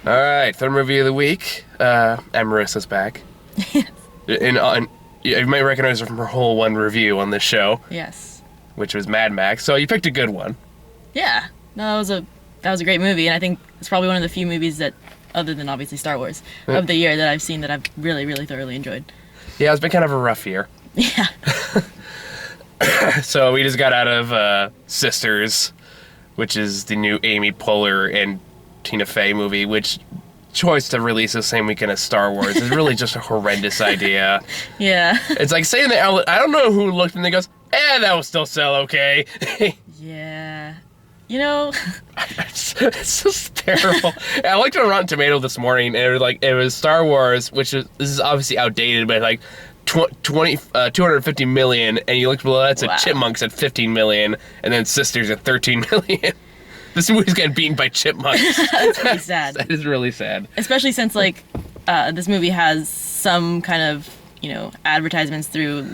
All right, third movie of the week. Amarissa's back. You might recognize her from her whole one review on this show. Yes. Which was Mad Max. So you picked a good one. Yeah. No, that was a great movie, and I think it's probably one of the few movies that, other than obviously Star Wars, of the year that I've seen that I've really, really thoroughly enjoyed. Yeah, it's been kind of a rough year. Yeah. So we just got out of Sisters, which is the new Amy Poehler and Tina Fey movie, which choice to release the same weekend as Star Wars is really just a horrendous idea. Yeah. It's like saying that I don't know who looked and they goes, that will still sell okay. Yeah. You know, it's just terrible. I looked on Rotten Tomato this morning, and it was Star Wars, this is obviously outdated, but like 250 million, and you look below that's wow. at Chipmunks at 15 million, and then Sisters at 13 million. This movie's getting beaten by chipmunks. That's pretty sad. That is really sad. Especially since, like, this movie has some kind of, advertisements through,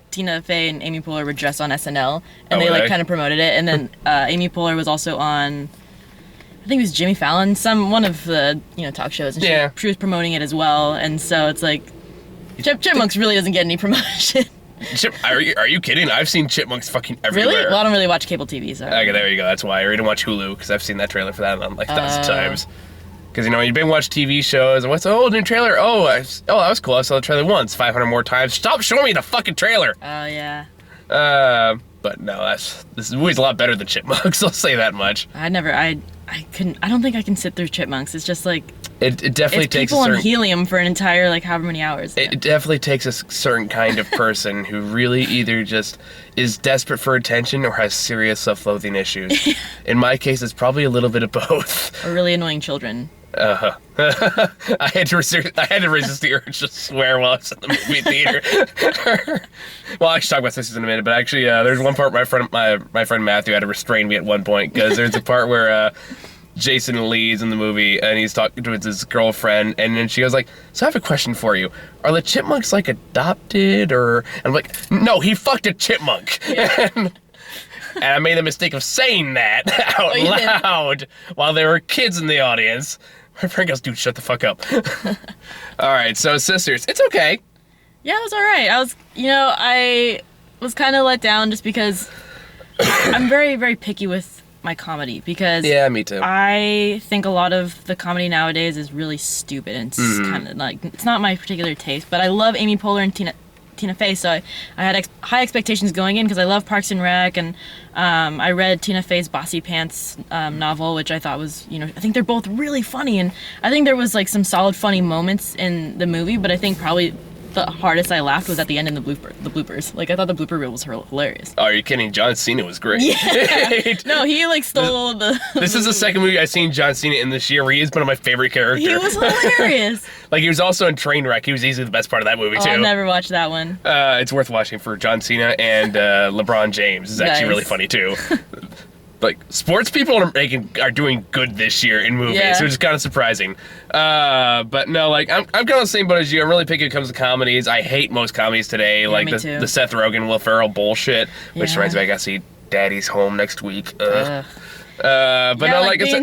Tina Fey and Amy Poehler were just on SNL, and they, like, kind of promoted it. And then Amy Poehler was also on, I think it was Jimmy Fallon, one of the, talk shows. And she was promoting it as well. And so it's like, Chipmunks really doesn't get any promotion. Are you kidding? I've seen Chipmunks fucking everywhere. Really? Well, I don't really watch cable TV, so. Okay, there you go. That's why. I didn't watch Hulu, because I've seen that trailer for that on like 1,000 times. Because, you've been watching TV shows, and what's the new trailer? That was cool. I saw the trailer once, 500 more times. Stop showing me the fucking trailer! Oh, yeah. But no, this movie's a lot better than Chipmunks, I'll say that much. I don't think I can sit through Chipmunks. It's just like... It definitely takes people on helium for an entire, like, however many hours. It definitely takes a certain kind of person who really either just is desperate for attention or has serious self-loathing issues. In my case, it's probably a little bit of both. Or really annoying children. I had to resist the urge to swear while I was in the movie theater. Well, I should talk about this in a minute, but actually, there's one part my friend Matthew had to restrain me at one point, because there's a part where Jason Lee's in the movie, and he's talking to his girlfriend, and then she goes like, so I have a question for you. Are the chipmunks, like, adopted, or... And I'm like, no, he fucked a chipmunk. Yeah. And I made the mistake of saying that out loud while there were kids in the audience. My friend goes, dude, shut the fuck up. All right, so Sisters, it's okay. Yeah, it was all right. I was kind of let down just because I'm very, very picky with my comedy, because yeah, me too. I think a lot of the comedy nowadays is really stupid, and it's kind of like, it's not my particular taste, but I love Amy Poehler and Tina Fey, so I had high expectations going in, because I love Parks and Rec, and I read Tina Fey's Bossy Pants novel, which I thought was, I think they're both really funny, and I think there was like some solid funny moments in the movie, but I think probably the hardest I laughed was at the end in the bloopers. Like, I thought the blooper reel was hilarious. Oh, are you kidding? John Cena was great. Yeah. No, he like stole This is the second movie I've seen John Cena in this year where he is one of my favorite characters. He was hilarious. Like, he was also in Trainwreck. He was easily the best part of that movie, too. I've never watched that one. It's worth watching for John Cena, and LeBron James is actually really funny, too. Like, sports people are doing good this year in movies, which is kind of surprising. But no, like, I'm kind of the same boat as you. I'm really picky when it comes to comedies. I hate most comedies today, like the Seth Rogen, Will Ferrell bullshit, which reminds me I gotta see Daddy's Home next week. But no, like the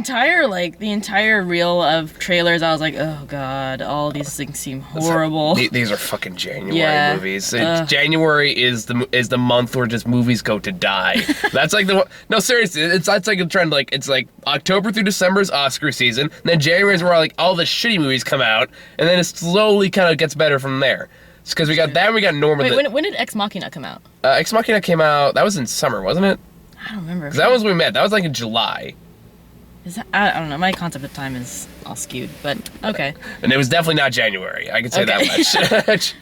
entire reel of trailers, I was like, oh god, all these things seem horrible. These are fucking January movies. January is the month where just movies go to die. That's like no, seriously, that's like a trend. Like, it's like October through December is Oscar season, and then January is where like all the shitty movies come out, and then it slowly kind of gets better from there. It's because we got Norman. Wait, when did Ex Machina come out? Ex Machina came out. That was in summer, wasn't it? I don't remember. Because that was when we met. That was like in July. I don't know. My concept of time is all skewed, but okay. And it was definitely not January. I can say that much.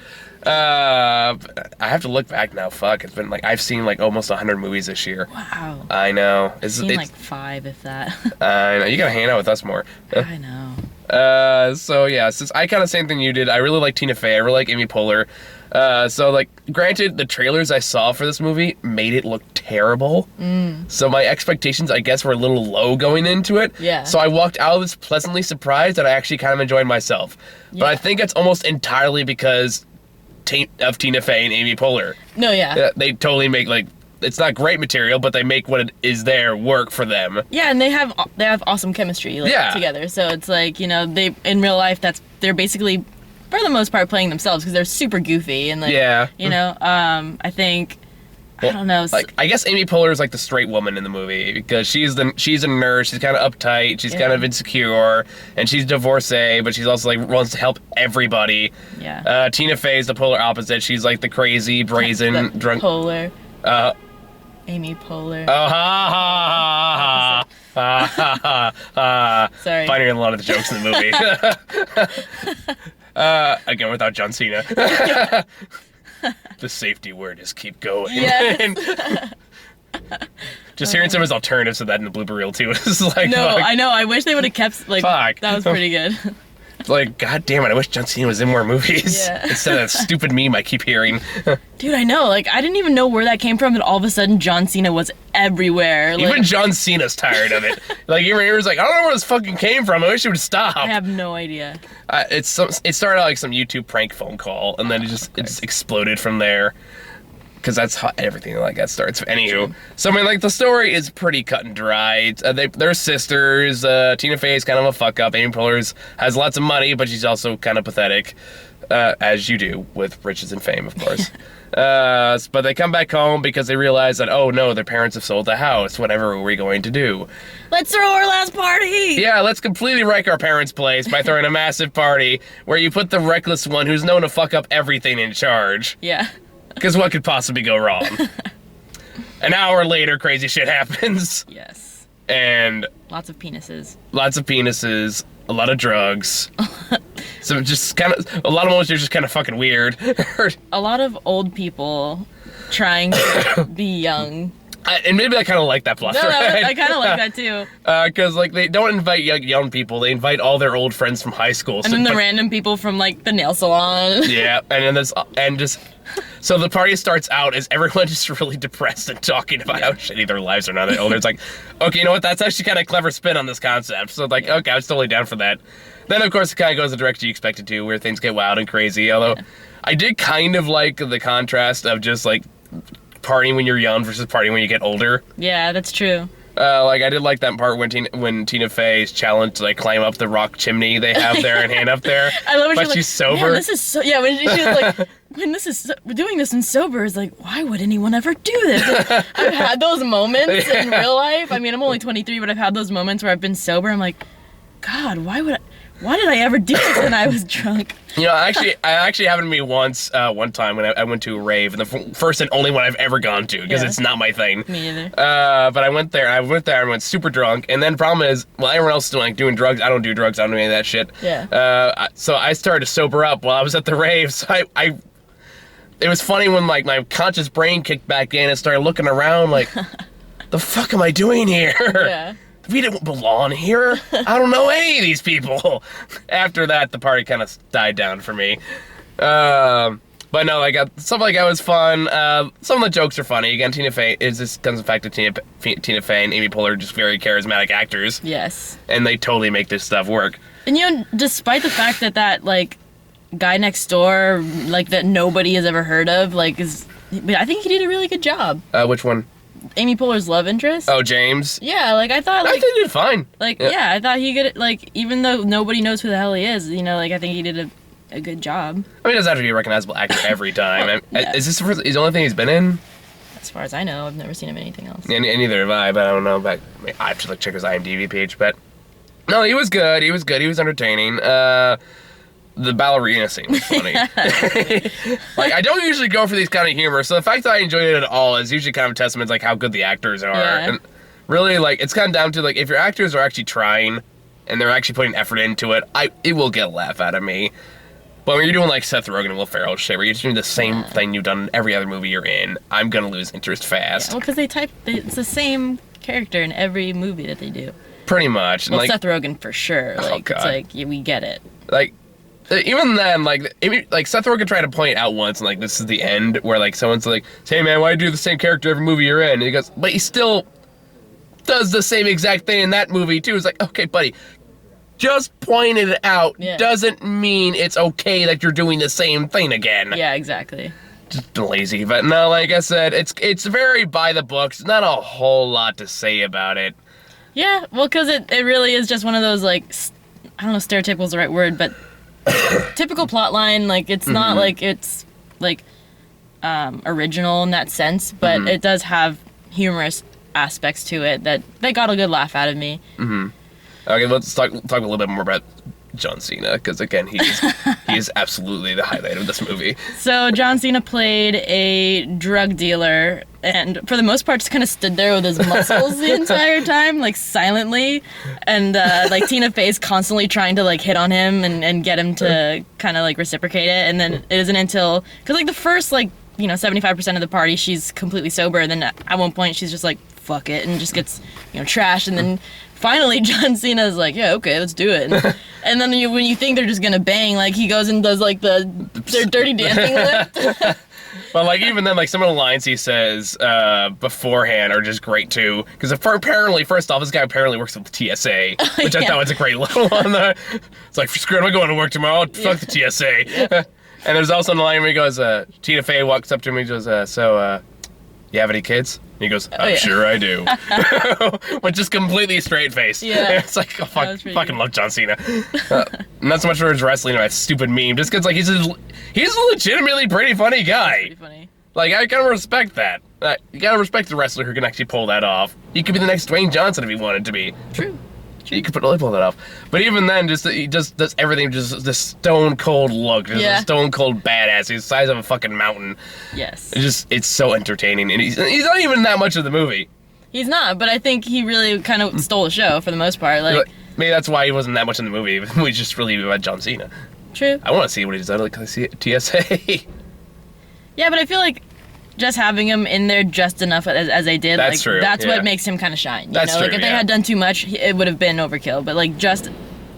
I have to look back now. Fuck. It's been like, I've seen like almost 100 movies this year. Wow. I know. I've seen like 5, if that. I know. You gotta hang out with us more. I know. So yeah, since I kind of same thing you did, I really like Tina Fey. I really like Amy Poehler. So like, granted, the trailers I saw for this movie made it look terrible. So my expectations, I guess, were a little low going into it. Yeah. So I walked out of this pleasantly surprised that I actually kind of enjoyed myself. Yeah. But I think it's almost entirely because of Tina Fey and Amy Poehler. No, yeah. They totally make, like, it's not great material, but they make what it is there work for them. Yeah, and they have awesome chemistry together. So it's like, you know, they in real life they're basically for the most part playing themselves because they're super goofy and like you know, I think I don't know. Like I guess Amy Poehler is like the straight woman in the movie because she's a nurse. She's kind of uptight. She's kind of insecure, and she's divorcee, but she's also like wants to help everybody. Yeah. Tina Fey is the polar opposite. She's like the crazy, brazen, drunk. Poehler. Amy Poehler. Oh, ha ha ha ha ha ha. Sorry. Finding a lot of the jokes in the movie. Again, without John Cena. The safety word is keep going. Yes. Just hearing some of his alternatives to that in the blooper reel too is like. No, fuck. I know. I wish they would have kept like. Fuck. That was pretty good. Like, god damn it! I wish John Cena was in more movies instead of that stupid meme I keep hearing. Dude, I know. Like, I didn't even know where that came from, and all of a sudden, John Cena was everywhere. Like, even John Cena's tired of it. Like, he was like, I don't know where this fucking came from. I wish it would stop. I have no idea. It started out like some YouTube prank phone call, and then it just exploded from there. Because that's how everything like that starts. Anywho, so I mean, like the story is pretty cut and dry. They're sisters. Tina Fey is kind of a fuck up. Amy Poehler has lots of money, but she's also kind of pathetic, as you do with riches and fame, of course. But they come back home because they realize that oh no, their parents have sold the house. Whatever are we going to do? Let's throw our last party. Yeah, let's completely wreck our parents' place by throwing a massive party where you put the reckless one who's known to fuck up everything in charge. Yeah. Because what could possibly go wrong? An hour later, crazy shit happens. Yes. And... Lots of penises. A lot of drugs. So just kind of... A lot of moments are just kind of fucking weird. A lot of old people trying to be young. And maybe I kind of like that plot. No, right? I kind of like that too. Because like they don't invite young people, they invite all their old friends from high school. And then the random people from like the nail salon. Yeah, and then so the party starts out as everyone just really depressed and talking about how shitty their lives are now that older. It's like, okay, you know what? That's actually kind of clever spin on this concept. So like, okay, I was totally down for that. Then of course it kind of goes the direction you expect it to, where things get wild and crazy. Although I did kind of like the contrast of just like partying when you're young versus partying when you get older. Yeah, that's true. Like I did like that part when Tina Fey's challenged to like climb up the rock chimney they have there and hand up there. I love it. But she's sober. This is so when she was like, doing this in sober is like, why would anyone ever do this? Like, I've had those moments in real life. I mean, I'm only 23, but I've had those moments where I've been sober. I'm like, God, why did I ever do this when I was drunk? You know, I actually happened to me once, one time when I went to a rave, and the first and only one I've ever gone to, because it's not my thing. Me either. But I went there and went super drunk, and then the problem is, while everyone else is doing drugs, I don't do drugs, I don't do any of that shit. Yeah. So I started to sober up while I was at the rave, so it was funny when like my conscious brain kicked back in and started looking around like, the fuck am I doing here? Yeah. We didn't belong here. I don't know any of these people. After that, the party kind of died down for me. But no, stuff like that was fun. Some of the jokes are funny. Again, Tina Fey comes back to Tina Fey and Amy Poehler are just very charismatic actors. Yes. And they totally make this stuff work. And you know, despite the fact that like guy next door, like that nobody has ever heard of, like I think he did a really good job. Which one? Amy Poehler's love interest. Oh, James. Yeah, like I thought. Like, I think he did fine. Like yeah, I thought he could. Like even though nobody knows who the hell he is, you know, like I think he did a good job. I mean, he doesn't have to be a recognizable actor every time. Is this the only thing he's been in? As far as I know, I've never seen him in anything else. And neither have I, but I don't know. But I have to check his IMDb page. But no, he was good. He was entertaining. The ballerina scene was funny. Like, I don't usually go for these kind of humor, so the fact that I enjoyed it at all is usually kind of a testament to, like, how good the actors are. Yeah. And really, like, it's kind of down to, like, if your actors are actually trying and they're actually putting effort into it, it will get a laugh out of me. But when you're doing, like, Seth Rogen and Will Ferrell shit, where you're just doing the same thing you've done in every other movie you're in, I'm gonna lose interest fast. Yeah, well, because it's the same character in every movie that they do. Pretty much. Well, like, Seth Rogen for sure. Like, God. It's like, yeah, we get it. Like, even then, like Seth Rogen tried to point it out once, and like this is the end, where like someone's like, "Hey man, why do you do the same character every movie you're in?" And he goes, "But he still does the same exact thing in that movie too." It's like, okay, buddy, just pointing it out doesn't mean it's okay that you're doing the same thing again. Yeah, exactly. just lazy. But no, like I said, it's very by the books. Not a whole lot to say about it. Yeah, well, because it really is just one of those, like, I don't know if stereotypical is the right word, but typical plot line. Like, it's not like it's, like, original in that sense, but it does have humorous aspects to it that they got a good laugh out of me. Okay, let's talk a little bit more about John Cena, because again, he is absolutely the highlight of this movie. So John Cena played a drug dealer, and for the most part, just kind of stood there with his muscles the entire time, like silently, and like Tina Fey's constantly trying to like hit on him and get him to kind of like reciprocate it, and then it isn't until because like the first like 75% of the party she's completely sober, and then at one point she's just like fuck it and just gets trashed, and then finally John Cena's like, yeah, okay, let's do it. And then when you think they're just gonna bang, like he goes and does like their dirty dancing lift. But like even then, like some of the lines he says beforehand are just great too. Because apparently, first off, this guy apparently works with the TSA, which I thought was a great little one. It's like, screw it, I'm going to work tomorrow. Fuck the TSA. Yep. And there's also a line where he goes, Tina Fey walks up to him and he goes, so you have any kids? And he goes, sure I do. With just completely straight face. Yeah. It's like, oh, fucking love John Cena. Not so much for his wrestling or that stupid meme, just because like he's a legitimately pretty funny guy. Pretty funny. Like, I gotta respect that. You gotta respect the wrestler who can actually pull that off. He could be the next Dwayne Johnson if he wanted to be. True. You could totally pull that off. But even then, he just does everything, just this stone cold look, just a stone cold badass. He's the size of a fucking mountain. Yes. It's so entertaining, and he's not even that much of the movie. He's not, but I think he really kind of stole the show for the most part. Like maybe that's why he wasn't that much in the movie. We just really about John Cena. True. I want to see what he's done. Like, I see TSA. Yeah, but I feel like just having him in there just enough as they did, that's true. That's what makes him kind of shine. That's true. Like if they had done too much, it would have been overkill. But like just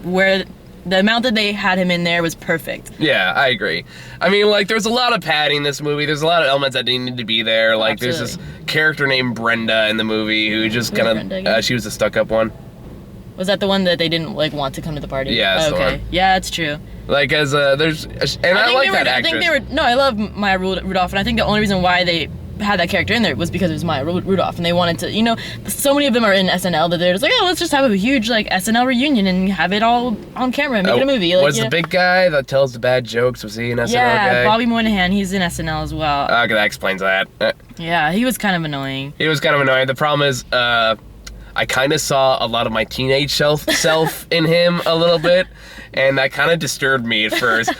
where the amount that they had him in there was perfect. Yeah, I agree. I mean, like there's a lot of padding in this movie. There's a lot of elements that didn't need to be there. Like there's this character named Brenda in the movie who just kind of she was the stuck-up one. Was that the one that they didn't like want to come to the party? Yeah, that's the one. Yeah, that's true. Like as there's I like that actress. I love Maya Rudolph, and I think the only reason why they had that character in there was because it was Maya Rudolph, and they wanted to, so many of them are in SNL that they're just like, oh, let's just have a huge like SNL reunion and have it all on camera and make it a movie. Like, was the big guy that tells the bad jokes, was he an SNL guy? Yeah, Bobby Moynihan, he's in SNL as well. Okay, that explains that. Yeah, he was kind of annoying. He was kind of annoying. The problem is, I kind of saw a lot of my teenage self in him a little bit, and that kind of disturbed me at first.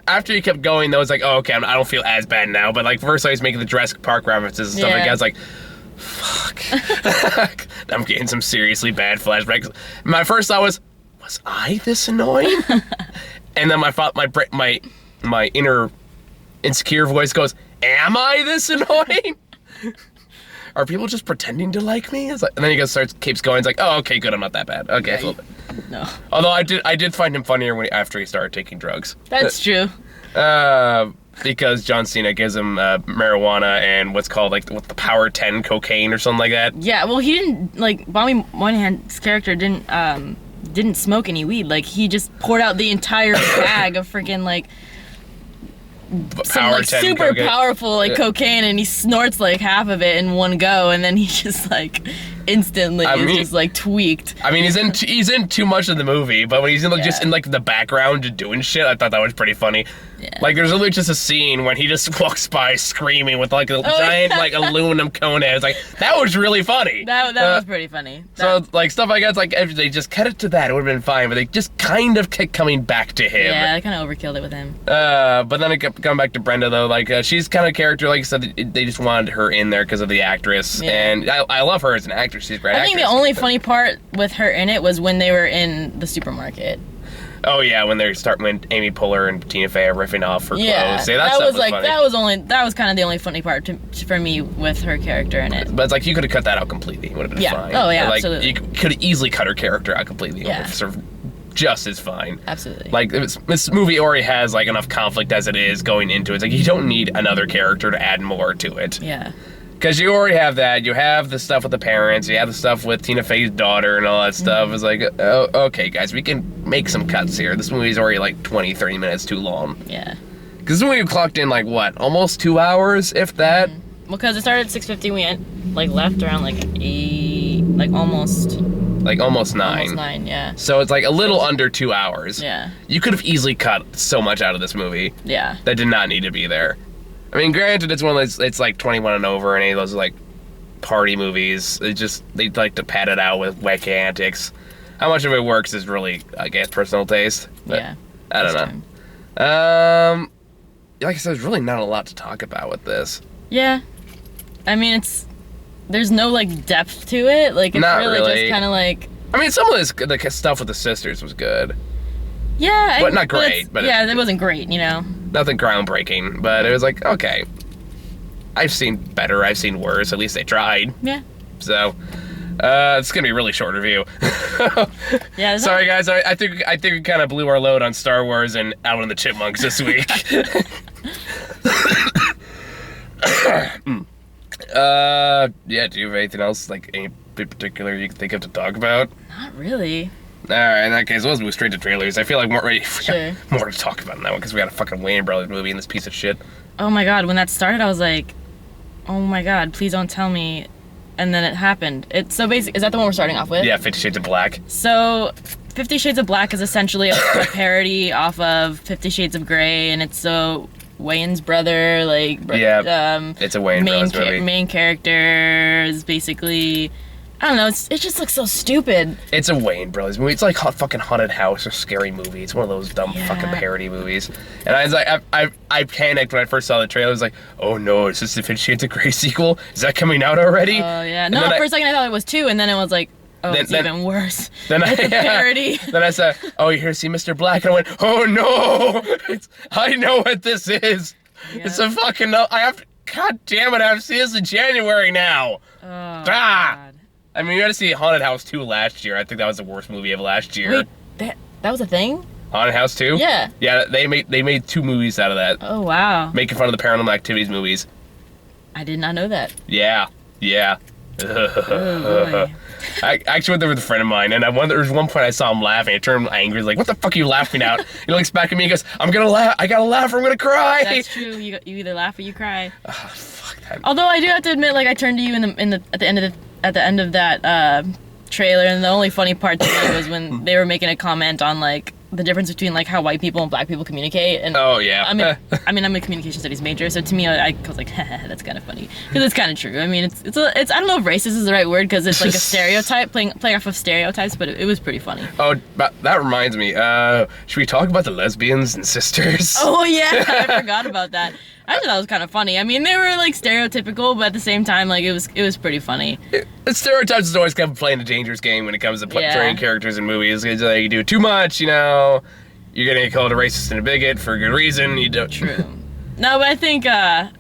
After he kept going, though, I was like, oh, okay, I don't feel as bad now. But like first, I was making the Jurassic Park references and stuff like that. I was like, fuck. I'm getting some seriously bad flashbacks. My first thought was I this annoying? And then my inner insecure voice goes, am I this annoying? Are people just pretending to like me? And then he keeps going. It's like, oh, okay, good, I'm not that bad. Okay, a little bit. No. Although I did find him funnier after he started taking drugs. That's true. Because John Cena gives him marijuana and what's called like the Power 10 cocaine or something like that. Yeah, well, he didn't Bobby Moynihan's character didn't smoke any weed. Like he just poured out the entire bag of freaking like. Some super cocaine. Powerful cocaine, and he snorts like half of it in one go, and then he just like instantly is just like tweaked. I mean, he's in too much of the movie, but when he's in just in like the background just doing shit, I thought that was pretty funny. Yeah. Like there's literally just a scene when he just walks by screaming with like a giant like aluminum cone head. It's like that was really funny. That was pretty funny. So like stuff like that, it's like if they just cut it to that, it would have been fine. But they just kind of kept coming back to him. Yeah, they kind of overkilled it with him. But then it kept coming back to Brenda though. Like she's kind of character. Like I said, they just wanted her in there because of the actress, and I love her as an actress. She's a great. I think the only funny part with her in it was when they were in the supermarket. Oh yeah, when Amy Poehler and Tina Fey are riffing off her clothes. Yeah, that was like funny. That was kind of the only funny part for me with her character in it. But it's like you could have cut that out completely. It would have been fine. Oh yeah, absolutely. You could have easily cut her character out completely. Yeah. Sort of just as fine. Absolutely. Like this movie already has like enough conflict as it is going into it. It's like you don't need another character to add more to it. Yeah. Because you already have that. You have the stuff with the parents. You have the stuff with Tina Fey's daughter and all that stuff. It's like, oh, okay, guys, we can make some cuts here. This movie's already like 20, 30 minutes too long. Yeah. Because Because we clocked in like what, almost 2 hours, if that. Well, because it started at 6:50, we left around like 8, almost 9. Almost 9, yeah. So it's like a little under 2 hours. Yeah. You could have easily cut so much out of this movie. Yeah. That did not need to be there. I mean, granted, it's one of those, it's like 21 and over, and any of those like party movies. They like to pad it out with wacky antics. How much of it works is really, I guess, personal taste. But Yeah. I don't know. Like I said, there's really not a lot to talk about with this. Yeah. I mean, there's no like depth to it. Like, it's Not really really. just kind of like. I mean, some of the stuff with the sisters was good. Yeah. But not great. But yeah, it wasn't great, you know? Nothing groundbreaking, but it was like, okay. I've seen better, I've seen worse, at least they tried. Yeah. So, it's gonna be a really short review. Yeah. Sorry guys, I think we kind of blew our load on Star Wars and Alvin and the Chipmunks this week. Yeah, do you have anything else, like any particular you can think of to talk about? Not really. Alright, in that case, let's move straight to trailers. I feel like more to talk about in that one, because we got a fucking Wayne Brothers movie in this piece of shit. Oh my god, when that started, I was like, oh my god, please don't tell me. And then it happened. It's so basic. Is that the one we're starting off with? Yeah, 50 Shades of Black. So, 50 Shades of Black is essentially a parody off of 50 Shades of Grey, and it's Wayne's brother, it's a Wayne Brothers movie. Main character is basically, I don't know, it just looks so stupid. It's a Wayne Brothers movie. It's like fucking haunted house or scary movie. It's one of those dumb fucking parody movies. And I was like, I panicked when I first saw the trailer. I was like, oh no, is this the 50 Shades of Grey sequel? Is that coming out already? Oh yeah. No, for a second I thought it was 2, and then it was like, oh, it's even worse. Then it's a parody. Then I said, oh, you're here to see Mr. Black? And I went, oh no! I know what this is. Yeah. It's a fucking, god damn it, I have to see this in January now. Oh, God. I mean, we got to see Haunted House 2 last year. I think that was the worst movie of last year. Wait, that was a thing? Haunted House 2? Yeah. Yeah, they made 2 movies out of that. Oh, wow. Making fun of the Paranormal Activities movies. I did not know that. Yeah. Oh, boy. I actually went there with a friend of mine, and there was one point I saw him laughing. I turned angry, like, what the fuck are you laughing at? He looks back at me and goes, I'm gonna laugh. I gotta laugh or I'm gonna cry. That's true. You either laugh or you cry. Oh, fuck that. Although I do have to admit, like, I turned to you at the end of that trailer, and the only funny part to me was when they were making a comment on like the difference between like how white people and black people communicate. And oh yeah. I mean I'm a communication studies major, so to me I was like, that's kind of funny because it's kind of true. I mean it's I don't know if racist is the right word because it's like a stereotype playing off of stereotypes, but it was pretty funny. Oh, that reminds me. Should we talk about the lesbians and sisters? Oh yeah, I forgot about that. I thought that was kind of funny. I mean, they were like stereotypical, but at the same time, like it was pretty funny. Stereotypes is always kind of playing a dangerous game when it comes to portraying characters in movies. It's like you do too much, you know, you're gonna get called a racist and a bigot for a good reason. You don't. True. No, but I think I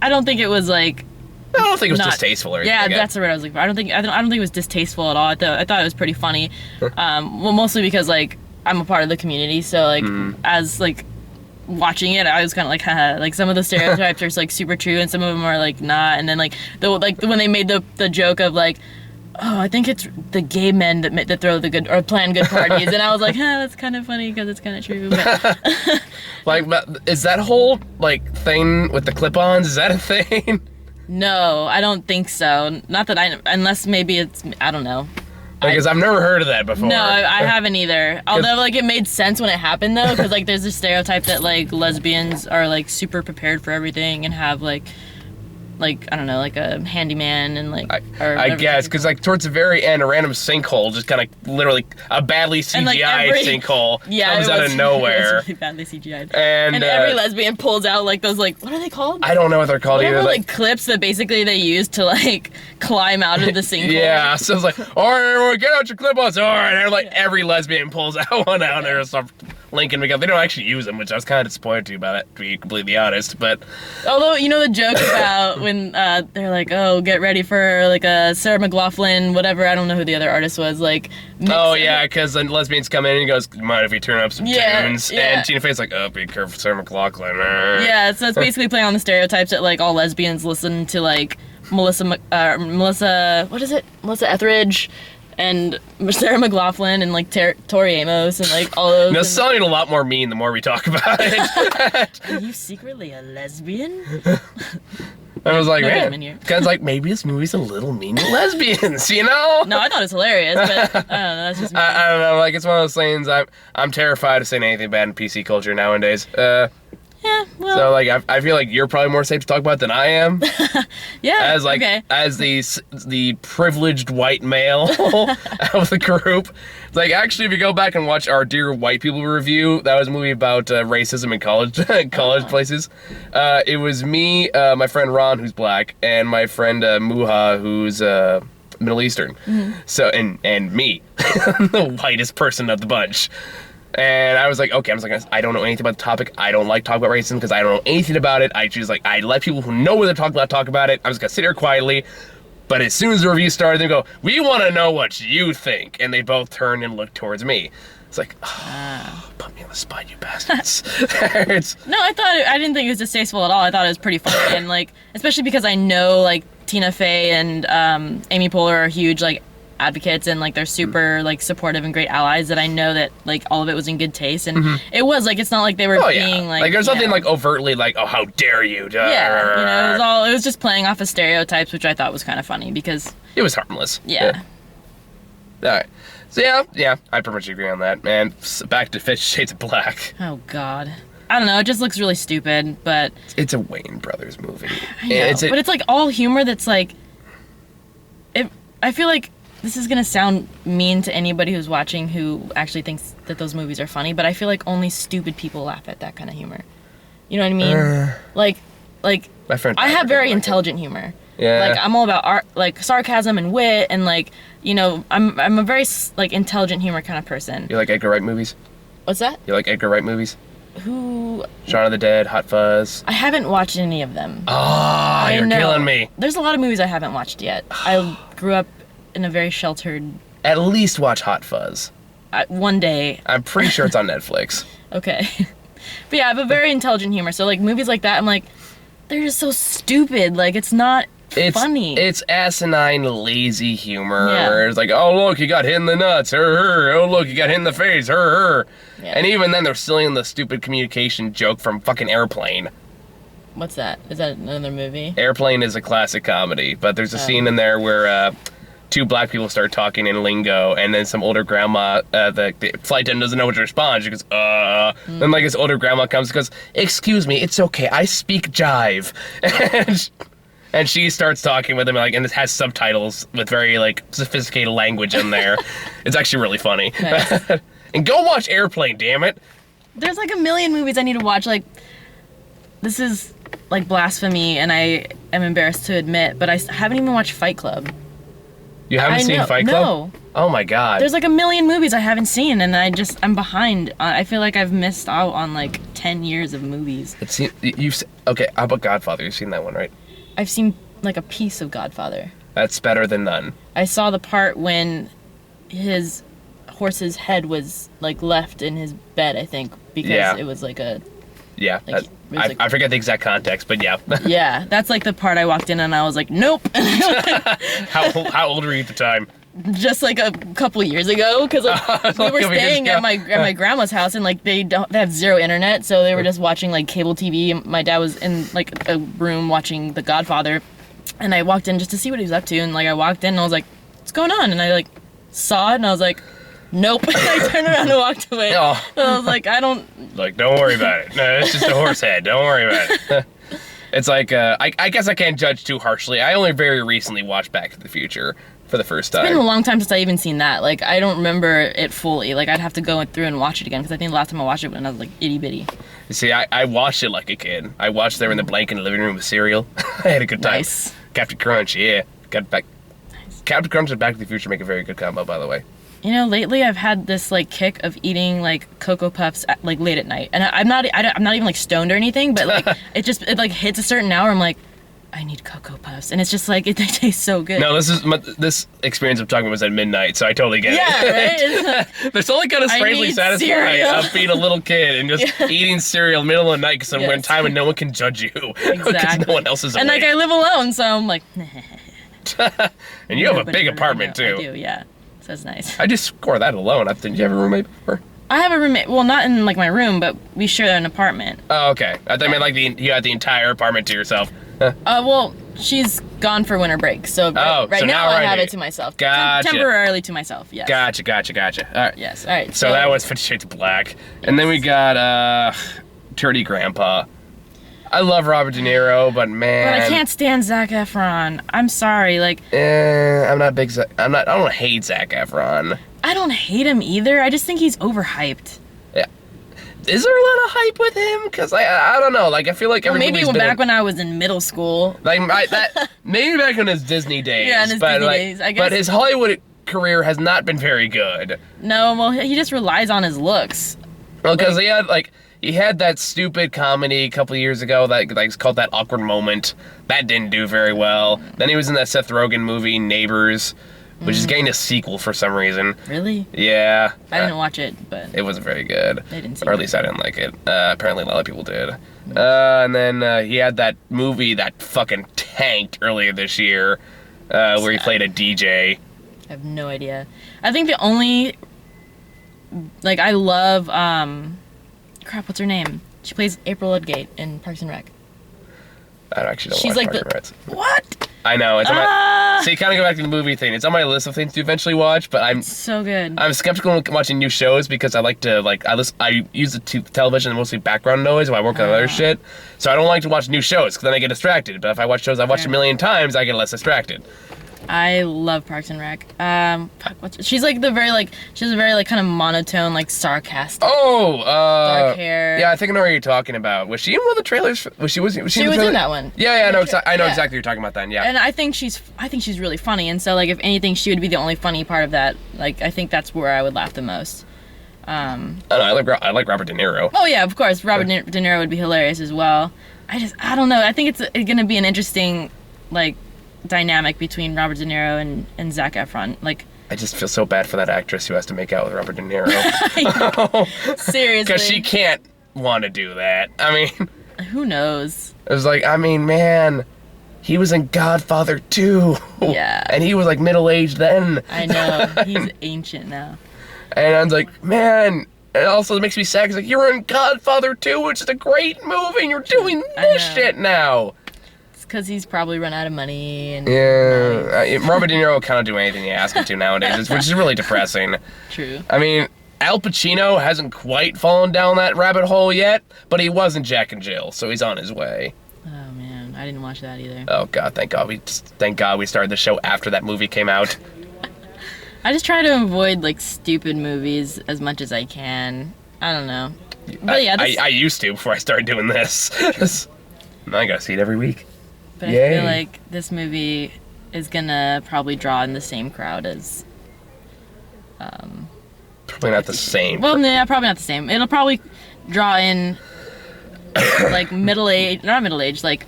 don't think it was like. I don't think it was distasteful or anything. Yeah, that's the word I was looking for. I don't think it was distasteful at all. I thought it was pretty funny. Well, mostly because like I'm a part of the community, so like as like. Watching it, I was kind of like, haha, like some of the stereotypes are like super true, and some of them are like not. And then like when they made the joke of like, oh, I think it's the gay men that throw the good or plan good parties, and I was like, that's kind of funny because it's kind of true. But like, is that whole like thing with the clip-ons? Is that a thing? No, I don't think so. Not that unless maybe it's I don't know. Because I've never heard of that before. No, I haven't either. Although, like, it made sense when it happened, though, because, like, there's a stereotype that, like, lesbians are, like, super prepared for everything and have, like, I don't know, like a handyman and, like... I guess, because, like, towards the very end, a random sinkhole, just kind of literally a badly CGI'd sinkhole comes out of nowhere. It was really badly CGI'd. And every lesbian pulls out, like, those, like, what are they called? I don't know what they're called either. Like, clips that basically they use to, like, climb out of the sinkhole. Yeah, so it's like, all right, everyone, get out your clip-ons. All right, and, like, every lesbian pulls out one out there and stuff. Linking together. They don't actually use them, which I was kind of disappointed about it, to be completely honest, but... Although, you know the joke about when they're like, oh, get ready for, like, a Sarah McLachlan, whatever, I don't know who the other artist was, like... Oh, yeah, because then lesbians come in and he goes, mind if we turn up some tunes? Yeah. And Tina Fey's like, oh, be careful, Sarah McLachlan. Yeah, so it's basically playing on the stereotypes that, like, all lesbians listen to, like, Melissa, what is it? Melissa Etheridge... and Sarah McLachlan and like Tori Amos and like all those. No, it's sounding a lot more mean the more we talk about it. Are you secretly a lesbian? I was like, No man, judgment here. guys, like maybe this movie's a little mean to lesbians, you know? No, I thought it was hilarious, but I don't know. That's just me. I don't know. Like it's one of those things. I'm terrified of saying anything bad in PC culture nowadays. Yeah, well. So like I feel like you're probably more safe to talk about than I am. Yeah. As like okay. as the privileged white male of the group. It's like actually if you go back and watch our Dear White People review, that was a movie about racism in college places. It was me, my friend Ron who's black, and my friend Muha who's Middle Eastern. Mm-hmm. So and me, the whitest person of the bunch. And I was like, okay, I don't know anything about the topic. I don't like talking about racism because I don't know anything about it. I choose I let people who know what they're talking about talk about it. I'm just gonna sit here quietly. But as soon as the review started, they go, we want to know what you think. And they both turn and look towards me. It's like, put me on the spot, you bastards. No, I didn't think it was distasteful at all. I thought it was pretty funny, and like, especially because I know like Tina Fey and Amy Poehler are huge like advocates, and like they're super like supportive and great allies, that I know that like all of it was in good taste, and it was like, it's not like they were being like there's nothing like overtly like, oh, how dare you. Yeah, it was just playing off of stereotypes, which I thought was kind of funny because it was harmless. Yeah. All right. So yeah, I pretty much agree on that, man. Back to 50 Shades of Black. Oh God, I don't know. It just looks really stupid, but it's a Wayne Brothers movie. I know, but it's like all humor that's like, I feel like this is gonna sound mean to anybody who's watching who actually thinks that those movies are funny, but I feel like only stupid people laugh at that kind of humor. You know what I mean? Like my friend I have very intelligent humor. Yeah. Like I'm all about art, like sarcasm and wit, and like, you know, I'm a very like intelligent humor kind of person. You like Edgar Wright movies? What's that? You like Edgar Wright movies? Who? Shaun of the Dead, Hot Fuzz. I haven't watched any of them. Oh, you're killing me. There's a lot of movies I haven't watched yet. I grew up in a very sheltered. At least watch Hot Fuzz. One day. I'm pretty sure it's on Netflix. Okay. But yeah, I have a very intelligent humor. So like movies like that, I'm like, they're just so stupid. Like it's not funny. It's asinine, lazy humor. Yeah. Where it's like, oh look, you got hit in the nuts. Oh look, you got hit in the face. Yeah. And even then, they're still in the stupid communication joke from fucking Airplane. What's that? Is that another movie? Airplane is a classic comedy, but there's a scene in there where two black people start talking in lingo, and then some older grandma, the flight attendant doesn't know what to respond. She goes, Then like this older grandma comes and goes, excuse me, it's okay, I speak jive. And she starts talking with him, like, and it has subtitles with very like sophisticated language in there. It's actually really funny. Nice. And go watch Airplane, damn it. There's like a million movies I need to watch. Like, this is like blasphemy, and I am embarrassed to admit, but I haven't even watched Fight Club. You haven't seen Fight Club? No. Oh my God. There's like a million movies I haven't seen, and I'm behind. I feel like I've missed out on like 10 years of movies. Okay, how about Godfather? You've seen that one, right? I've seen like a piece of Godfather. That's better than none. I saw the part when his horse's head was like left in his bed, I think, because it was like a... Yeah, like, I forget the exact context, but yeah. Yeah, that's like the part I walked in and I was like, nope. How old were you at the time? Just like a couple years ago, because like, we were staying at my grandma's house, and like they have zero internet, so they were just watching like cable TV. And my dad was in like a room watching The Godfather, and I walked in just to see what he was up to, and like I walked in and I was like, what's going on? And I like saw it and I was like, nope. I turned around and walked away. Oh. And I was like, don't worry about it. No, it's just a horse head. Don't worry about it. It's like, I guess I can't judge too harshly. I only very recently watched Back to the Future for the first time. It's been a long time since I even seen that. Like, I don't remember it fully. Like, I'd have to go through and watch it again, because I think the last time I watched it when I was like itty bitty. You see, I watched it like a kid. I watched there in the blanket in the living room with cereal. I had a good time. Nice. Captain Crunch, yeah. Got back. Nice. Captain Crunch and Back to the Future make a very good combo, by the way. You know, lately I've had this like kick of eating like Cocoa Puffs at, like late at night, and I'm not even like stoned or anything, but like it like hits a certain hour. I'm like, I need Cocoa Puffs, and it's just like they taste so good. No, this experience I'm talking about was at midnight, so I totally get it. Yeah, right. There's something kind of strangely satisfying of being a little kid and just eating cereal in the middle of the night because we're in time and no one can judge you. Exactly. Because no one else is awake. And like I live alone, so I'm like. And you have a big apartment too. I do, yeah. That's nice. I just score that alone. Did you have a roommate before? I have a roommate. Well, not in like my room, but we share an apartment. Oh, okay. I thought you meant like you had the entire apartment to yourself. Well, she's gone for winter break, so right so now I already. have it to myself. Gotcha. Temporarily to myself, yes. Gotcha. All right. Yes, all right. So that was 50 Shades of Black. And then we got Dirty Grandpa. I love Robert De Niro, but man. But I can't stand Zac Efron. I'm sorry, like. I'm not big. I don't hate Zac Efron. I don't hate him either. I just think he's overhyped. Yeah. Is there a lot of hype with him? Because I don't know. Like, I feel like maybe back when I was in middle school. Like maybe back in his Disney days. Yeah, in his Disney days, I guess. But his Hollywood career has not been very good. No, well, he just relies on his looks. Well, because he had that stupid comedy a couple years ago that it's called That Awkward Moment. That didn't do very well. Then he was in that Seth Rogen movie Neighbors, which is getting a sequel for some reason. Really? Yeah. I didn't watch it, but it wasn't very good. I didn't see or at least I didn't like it. Apparently a lot of people did. And then he had that movie that fucking tanked earlier this year, where he played a DJ. I have no idea. I think the only, like, I love, crap, what's her name? She plays April Ludgate in Parks and Rec. I actually don't She's watch like Parks and Rec. What? I know. It's on my, so you kind of go back to the movie thing. It's on my list of things to eventually watch, but I'm so good. I'm skeptical when watching new shows because I like to I use the television mostly background noise while I work on other shit. So I don't like to watch new shows because then I get distracted. But if I watch shows I've watched a million times, I get less distracted. I love Parks and Rec. She's like she has a very like kind of monotone, like sarcastic. Dark hair. Yeah, I think I know what you're talking about. Was she in one of the trailers? She was in that one. Yeah, I know exactly what you're talking about then. Yeah. And I think she's really funny, and so like if anything, she would be the only funny part of that. Like I think that's where I would laugh the most. I like Robert De Niro. Oh yeah, of course, Robert De Niro would be hilarious as well. I don't know. I think it's gonna be an interesting like dynamic between Robert De Niro and Zac Efron. Like I just feel so bad for that actress who has to make out with Robert De Niro. Seriously. Because she can't want to do that. I mean, who knows? It was like, I mean, man, he was in Godfather 2. Yeah. And he was like middle-aged then. I know. He's ancient now. And I was like, man, it also makes me sad because like, you're in Godfather 2, which is a great movie, and you're doing this shit now. Because he's probably run out of money. And Robert De Niro will kind of do anything you ask him to nowadays, which is really depressing. True. I mean, Al Pacino hasn't quite fallen down that rabbit hole yet, but he was in Jack and Jill, so he's on his way. Oh man, I didn't watch that either. Oh god, thank God we started the show after that movie came out. I just try to avoid like stupid movies as much as I can. I don't know. But yeah, I used to before I started doing this. Now I gotta see it every week. But I feel like this movie is gonna probably draw in the same crowd as. Probably not the same. Well, yeah, probably not the same. It'll probably draw in like not middle age, like.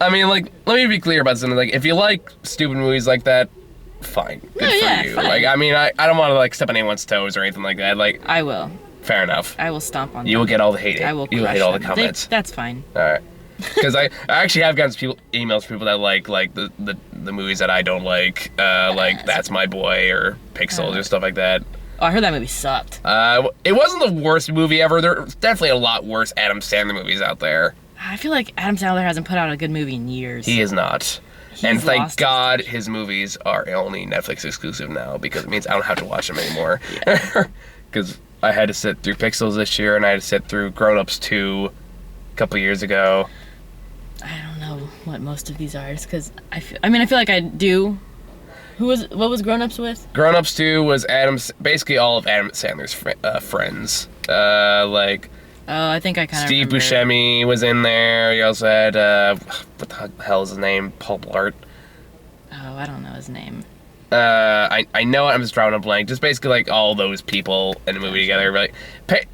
I mean, like, let me be clear about something. Like, if you like stupid movies like that, fine, good for you. Fine. Like, I mean, I don't want to like step on anyone's toes or anything like that. Like, I will. Fair enough. I will stomp on. You will get all the hate. I will. You will hate all the comments. That's fine. All right. Because I actually have gotten emails from people that like the movies that I don't like That's My Boy or Pixels or stuff like that. Oh, I heard that movie sucked. It wasn't the worst movie ever. There's definitely a lot worse Adam Sandler movies out there. I feel like Adam Sandler hasn't put out a good movie in years. He is not. And thank God his movies are only Netflix exclusive now because it means I don't have to watch them anymore. Because I had to sit through Pixels this year and I had to sit through Grown Ups 2 a couple years ago. I don't know what most of these are, because I feel like I do. What was Grown Ups with? Grown Ups 2 was basically all of Adam Sandler's friends. I think I kind of Steve Buscemi was in there. You also had, what the hell is his name? Paul Blart. Oh, I don't know his name. I know it, I'm just drawing a blank. Just basically like all those people in a movie together. But like,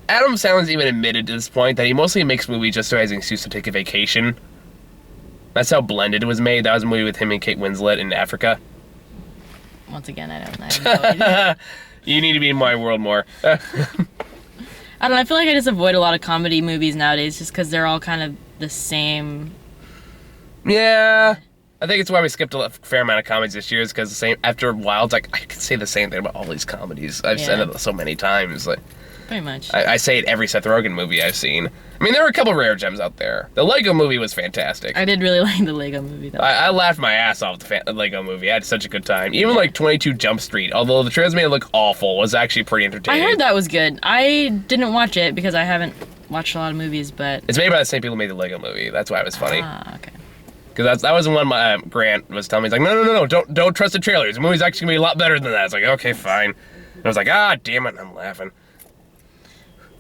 Adam Sandler's even admitted to this point that he mostly makes movies just so he has an excuse to take a vacation. That's how Blended was made. That was a movie with him and Kate Winslet in Africa. Once again, I have no idea. You need to be in my world more. I don't know. I feel like I just avoid a lot of comedy movies nowadays just because they're all kind of the same. Yeah. I think it's why we skipped a fair amount of comedies this year, is because after a while, it's like, I can say the same thing about all these comedies. I've said it so many times. Like, pretty much. I say it every Seth Rogen movie I've seen. I mean, there were a couple rare gems out there. The Lego movie was fantastic. I did really like the Lego movie, though. I laughed my ass off the Lego movie. I had such a good time. Even like 22 Jump Street, although the trailers made it look awful, was actually pretty entertaining. I heard that was good. I didn't watch it because I haven't watched a lot of movies, but... It's made by the same people who made the Lego movie. That's why it was funny. Ah, okay. Because that was the one my Grant was telling me. He's like, no, don't trust the trailers. The movie's actually going to be a lot better than that. I was like, okay, fine. And I was like, damn it, and I'm laughing.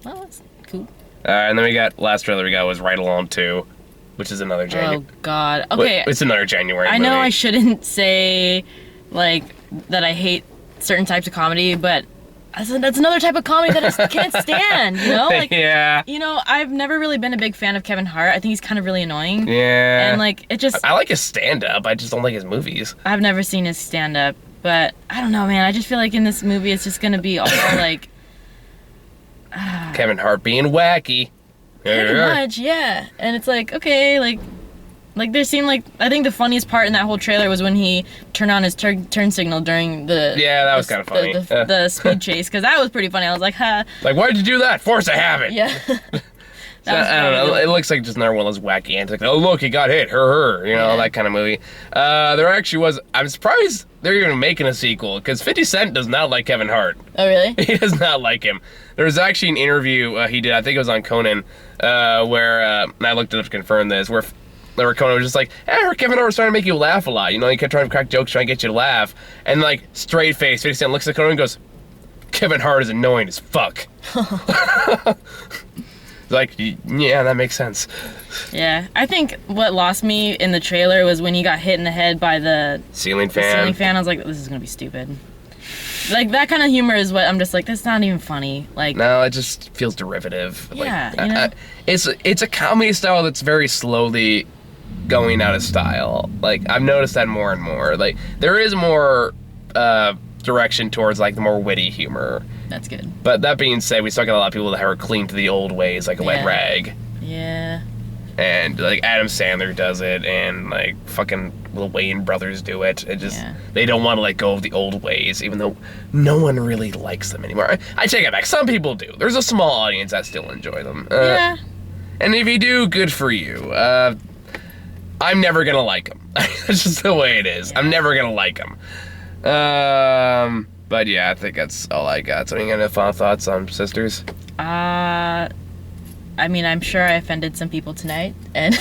Well, that's cool. And then last trailer we got was Ride Along 2, which is another January. Oh, God. Okay. It's another January I movie. know I shouldn't say, like, that I hate certain types of comedy, but that's another type of comedy that I can't stand, you know? Like, yeah. You know, I've never really been a big fan of Kevin Hart. I think he's kind of really annoying. Yeah. And, like, it just... I like his stand-up. I just don't like his movies. I've never seen his stand-up, but I don't know, man. I just feel like in this movie it's just going to be all, like... Kevin Hart being wacky. Pretty much, yeah. And it's like, okay, like there seemed like, I think the funniest part in that whole trailer was when he turned on his turn signal during the... Yeah, that was kind of funny. The speed chase, because that was pretty funny. I was like, ha. Like, why'd you do that? Force a habit. Yeah. I don't know. It looks like just another one of those wacky antics. Oh, look, he got hit. Her. You know, that kind of movie. There actually was... I'm surprised they're even making a sequel, because 50 Cent does not like Kevin Hart. Oh, really? He does not like him. There was actually an interview he did, I think it was on Conan, where, and I looked it up to confirm this, where Conan was just like, I heard Kevin Hart was trying to make you laugh a lot. You know, he kept trying to crack jokes, trying to get you to laugh. And, like, straight face, 50 Cent looks at Conan and goes, Kevin Hart is annoying as fuck. Like, yeah, that makes sense. Yeah, I think what lost me in the trailer was when he got hit in the head by the ceiling fan. I was like, this is gonna be stupid. Like, that kind of humor is what I'm just like, that's not even funny. Like, no, it just feels derivative. Yeah, like, you know? It's a comedy style that's very slowly going out of style. Like, I've noticed that more and more. Like, there is more direction towards, like, the more witty humor. That's good. But that being said, we still got a lot of people that are clean to the old ways, like a wet rag. Yeah. And, like, Adam Sandler does it, and, like, fucking Lil Wayne brothers do it. It just, they don't want to let go of the old ways, even though no one really likes them anymore. I take it back. Some people do. There's a small audience that still enjoy them. Yeah. And if you do, good for you. I'm never going to like them. That's just the way it is. Yeah. I'm never going to like them. But yeah, I think that's all I got. So, any kind of final thoughts on Sisters? I mean, I'm sure I offended some people tonight, and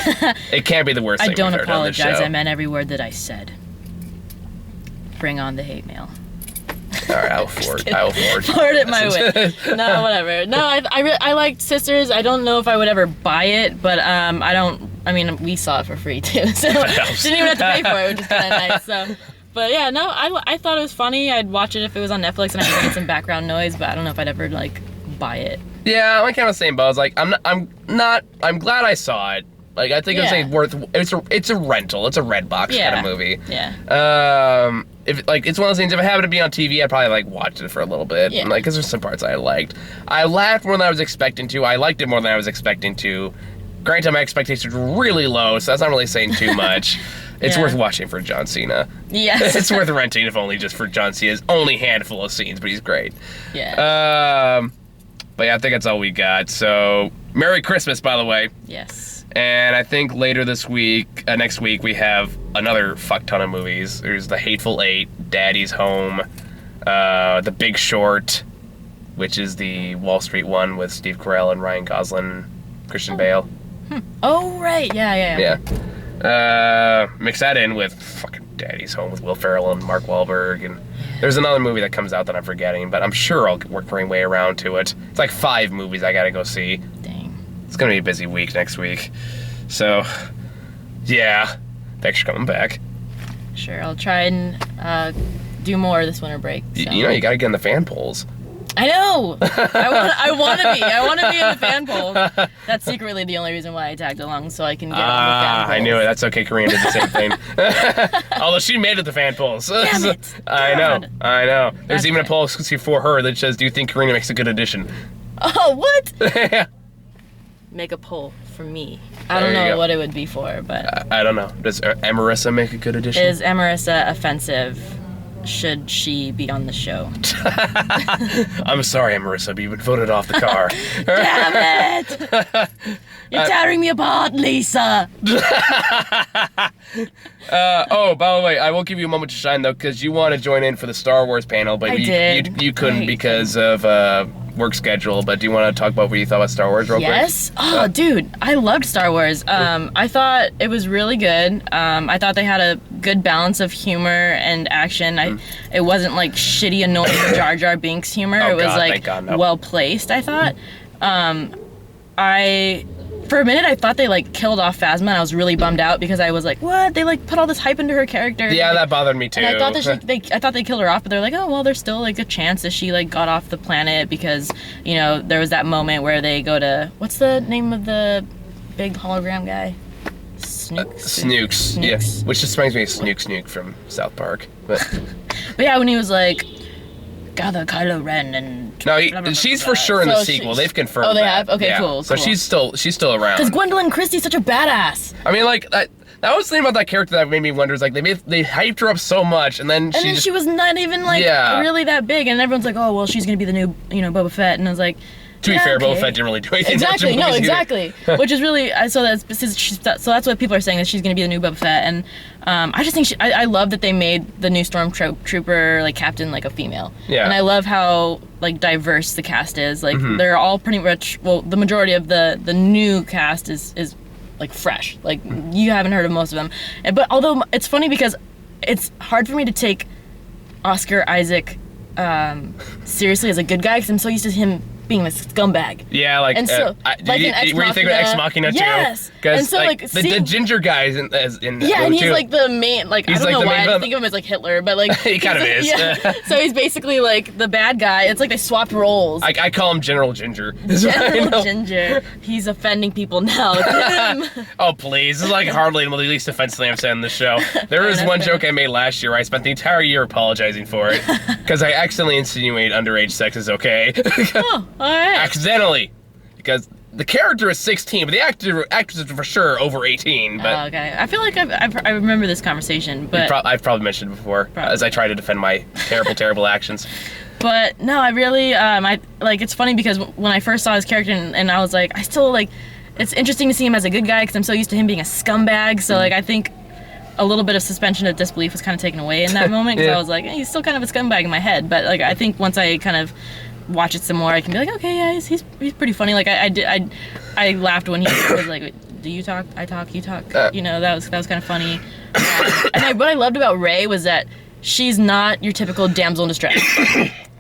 it can't be the worst thing I don't we've heard on this apologize. show. I meant every word that I said. Bring on the hate mail. All right, I will forward it my way. No, whatever. No, I liked Sisters. I don't know if I would ever buy it, but I mean, we saw it for free too, so didn't even have to pay for it, which is kind of nice. So. But yeah, no, I thought it was funny. I'd watch it if it was on Netflix and I could get some background noise, but I don't know if I'd ever, like, buy it. Yeah, I'm kind of the same boat. Like, I'm glad I saw it. Like, I think it's a rental. It's a Redbox kind of movie. Yeah. If it's one of those things, if it happened to be on TV, I'd probably, like, watch it for a little bit. Yeah. Like, because there's some parts I liked. I laughed more than I was expecting to. I liked it more than I was expecting to. Granted, my expectations were really low, so that's not really saying too much. It's worth watching for John Cena. Yes. It's worth renting, if only just for John Cena's only handful of scenes, but he's great. Yeah. But yeah, I think that's all we got. So, Merry Christmas, by the way. Yes. And I think later this week, next week, we have another fuck ton of movies. There's The Hateful Eight, Daddy's Home, The Big Short, which is the Wall Street one with Steve Carell and Ryan Gosling, Christian Bale. Oh, right. Yeah. Mix that in with fucking Daddy's Home with Will Ferrell and Mark Wahlberg, and there's another movie that comes out that I'm forgetting, but I'm sure I'll work my way around to it. It's like 5 movies I gotta go see. Dang. It's gonna be a busy week next week. So, yeah. Thanks for coming back. Sure, I'll try and do more this winter break. So. You know, you gotta get in the fan polls. I know. I want to be. I want to be in the fan poll. That's secretly the only reason why I tagged along, so I can get on the fan polls. I knew it. That's okay. Karina did the same thing. Although she made it the fan polls. Damn it. I know. There's That's even okay. a poll exclusive for her that says, "Do you think Karina makes a good addition?" Oh, what? Make a poll for me. I don't There you know go. what it would be for, but I don't know. Does Amarissa make a good addition? is Amarissa offensive? Should she be on the show? I'm sorry, Amarissa, but you've been voted off the car. Damn it! You're tearing me apart, Lisa. Oh, by the way, I will give you a moment to shine though, because you want to join in for the Star Wars panel, but I did. you couldn't Great. because of work schedule. But do you want to talk about what you thought about Star Wars real Yes. Oh, dude, I loved Star Wars. I thought it was really good. I thought they had a good balance of humor and action. It wasn't like shitty, annoying Jar Jar Binks humor. Oh, it was God, like thank God, no. well placed. I thought. For a minute, I thought they like killed off Phasma, and I was really bummed out because I was like, "What? They like put all this hype into her character." Yeah, Like, that bothered me too. and I thought that I thought they killed her off, but they're like, oh well, there's still like a chance that she like got off the planet because there was that moment where they go to what's the name of the big hologram guy? Snooks. Yeah, Snooks. which just reminds me of Snook from South Park. But But yeah, when he was like, gather Kylo Ren and no, blah, blah, blah, she's blah, for sure in the So sequel. she- They've confirmed. Oh, they that. have? Okay, Yeah. cool, So cool. she's still around. because Gwendolyn Christie's such a badass. I mean, like that was the thing about that character that made me wonder is like they hyped her up so much, and then And then she was not even like Yeah. really that big, and everyone's like, oh well, she's gonna be the new Boba Fett, and I was like. To be yeah, fair, Boba okay. Fett didn't really do anything. much in Exactly. No, movies either. exactly. Which is really so that's what people are saying that she's gonna be the new Boba Fett, and I just think I love that they made the new Stormtrooper like captain like a female. Yeah. And I love how like diverse the cast is. Like they're all pretty much the majority of the new cast is like fresh. Like you haven't heard of most of them, but although it's funny because it's hard for me to take Oscar Isaac seriously as a good guy because I'm so used to him being a scumbag. Yeah, like, And so, like in Ex were you thinking of Ex Machina, Machina too? yes. Because And so, like, the seeing- ginger guys in Yeah, and he's too. like the main, like, I He's don't like know the why main I villain. think of him as like Hitler, but like. He kind of is. Yeah. So he's basically like the bad guy. It's like they swapped roles. I call him General Ginger. Is what I General know. Ginger. He's offending people now. It's him. Oh please, this is like hardly the least offensive thing I've said on this show. There was Fair one enough. joke I made last year. I spent the entire year apologizing for it because I accidentally insinuate underage sex is okay. Oh, all right. Accidentally, because the character is 16, but the actress is for sure over 18. But Oh, okay. I feel like I remember this conversation, but I've probably mentioned it before Probably. as I try to defend my terrible actions. But no, I really, I like. It's funny because when I first saw his character, and I was like, I still like. It's interesting to see him as a good guy because I'm so used to him being a scumbag. So like, I think a little bit of suspension of disbelief was kind of taken away in that moment because Yeah. I was like, he's still kind of a scumbag in my head. But like, I think once I kind of watch it some more, I can be like, okay, yeah, he's pretty funny. Like I laughed when he was like, do you talk? I talk. You talk. That was kind of funny. And what I loved about Rey was that she's not your typical damsel in distress.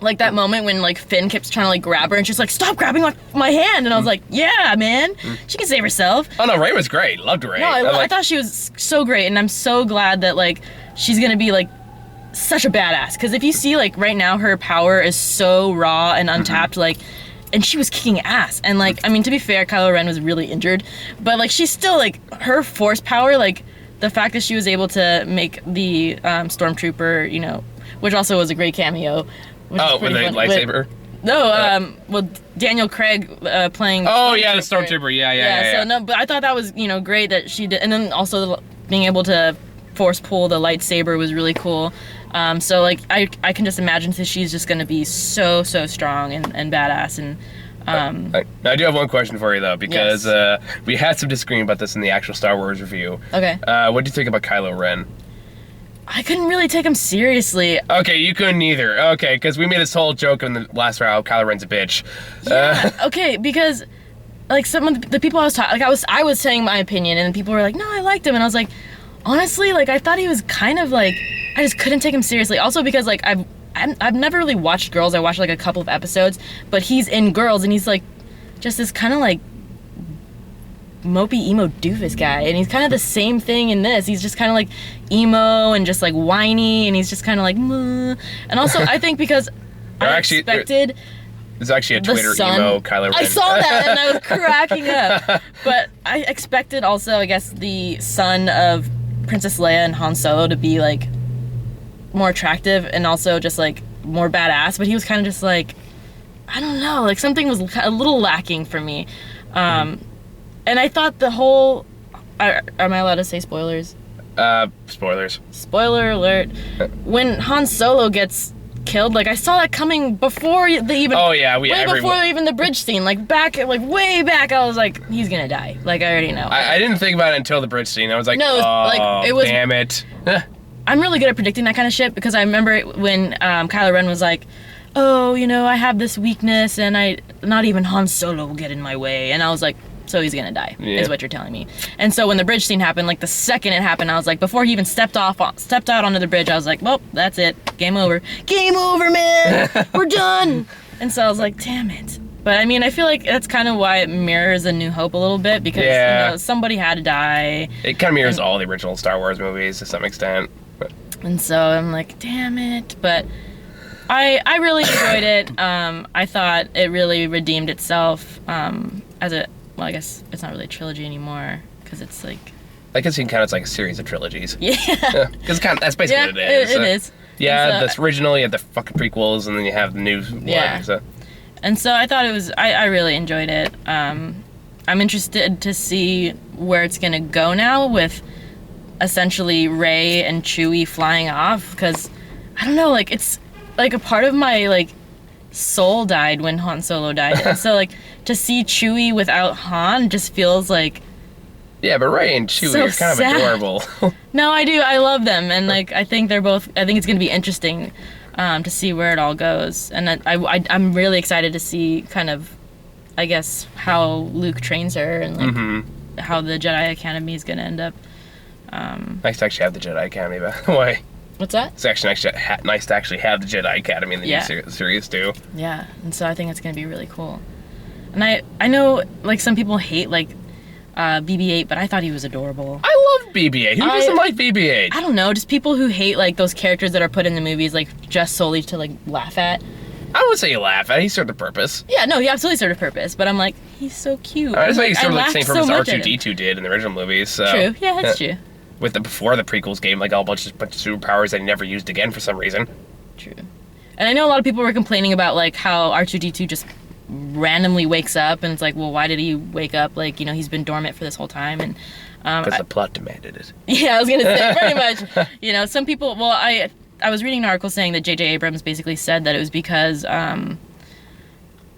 Like that moment when like Finn keeps trying to like grab her and she's like, stop grabbing my hand, and I was like, yeah, man, she can save herself. Oh no, Rey was great. Loved Rey. No, I thought she was so great, and I'm so glad that like she's gonna be like such a badass. Because if you see like right now, her power is so raw and untapped, like. And she was kicking ass. And like, I mean, to be fair, Kylo Ren was really injured, but like she's still like her force power, like the fact that she was able to make the Stormtrooper, which also was a great cameo. Which is with pretty the funny. lightsaber. Well, Daniel Craig playing. Oh yeah, the Stormtrooper. Yeah. So no, but I thought that was great that she did, and then also being able to force pull the lightsaber was really cool. So like I can just imagine that she's just gonna be so strong and badass and. Now, I do have one question for you though, because Yes. we had some disagreement about this in the actual Star Wars review. Okay. What do you think about Kylo Ren? I couldn't really take him seriously. Okay, you couldn't either. Okay, because we made this whole joke in the last round. Kylo Ren's a bitch. Yeah. Okay, because like some of the people I was talking, like I was saying my opinion, and people were like, "No, I liked him," and I was like, honestly, like I thought he was kind of like I just couldn't take him seriously. Also because like I've never really watched Girls. I watched like a couple of episodes, but he's in Girls, and he's like just this kind of like mopey emo doofus guy, and he's kind of the same thing in this. He's just kind of like emo and just like whiny, and he's just kind of like "Muh." And also I think because I expected There's actually a the Twitter son. emo Kylo Ren. I saw that and I was cracking up. But I expected also, I guess, the son of Princess Leia and Han Solo to be like more attractive and also just like more badass, but he was kind of just like, I don't know, like something was a little lacking for me. And I thought the whole... am I allowed to say spoilers? Spoilers. Spoiler alert. When Han Solo gets killed, like, I saw that coming before they even... Oh, yeah. Before even the bridge scene. Like, way back, I was like, he's gonna die. Like, I already know. I didn't think about it until the bridge scene. I was like, No, it was damn it. I'm really good at predicting that kind of shit, because I remember when Kylo Ren was like, oh, you know, I have this weakness, and not even Han Solo will get in my way. And I was like, so he's gonna die, is what you're telling me. And so when the bridge scene happened, like the second it happened, I was like, before he even stepped out onto the bridge, I was like, well, that's it. Game over. Game over, man! We're done! And so I was like, damn it. But I mean, I feel like that's kind of why it mirrors A New Hope a little bit, because you know, somebody had to die. It kind of mirrors all the original Star Wars movies to some extent. And so I'm like, damn it. But I really enjoyed it. I thought it really redeemed itself as a... Well, I guess it's not really a trilogy anymore, because it's like... I guess you can count it as like a series of trilogies. Yeah. Because that's basically what it is. It is. Yeah, this original, you have the fucking prequels, and then you have the new one. So. And so I thought it was... I really enjoyed it. I'm interested to see where it's going to go now with essentially Rey and Chewie flying off, because, I don't know, like, it's... Like, a part of my, like... soul died when Han Solo died. And so, like, to see Chewie without Han just feels like... Yeah, but Rey and Chewie are kind of adorable. No, I do. I love them. And, like, I think they're both... I think it's going to be interesting to see where it all goes. And I'm really excited to see kind of, I guess, how Luke trains her and, like, how the Jedi Academy is going to end up. Nice to actually have the Jedi Academy, by the way. What's that? It's actually nice to actually have the Jedi Academy in the new series, too. Yeah, and so I think it's going to be really cool. And I know, like, some people hate, like, BB-8, but I thought he was adorable. I love BB-8. Who doesn't like BB-8? I don't know, just people who hate, like, those characters that are put in the movies, like, just solely to, like, laugh at. I would say you laugh at it. He served a purpose. Yeah, no, he absolutely served a purpose, but I'm like, he's so cute. I say he served the same purpose R2-D2 did in the original movies. So. True, yeah, that's true. Before the prequels gave him like a bunch of superpowers that he never used again for some reason. True. And I know a lot of people were complaining about like how R2-D2 just randomly wakes up, and it's like, well, why did he wake up? Like, you know, he's been dormant for this whole time, and because the plot demanded it. Yeah, I was gonna say pretty much. You know, some people. Well, I was reading an article saying that J.J. Abrams basically said that it was because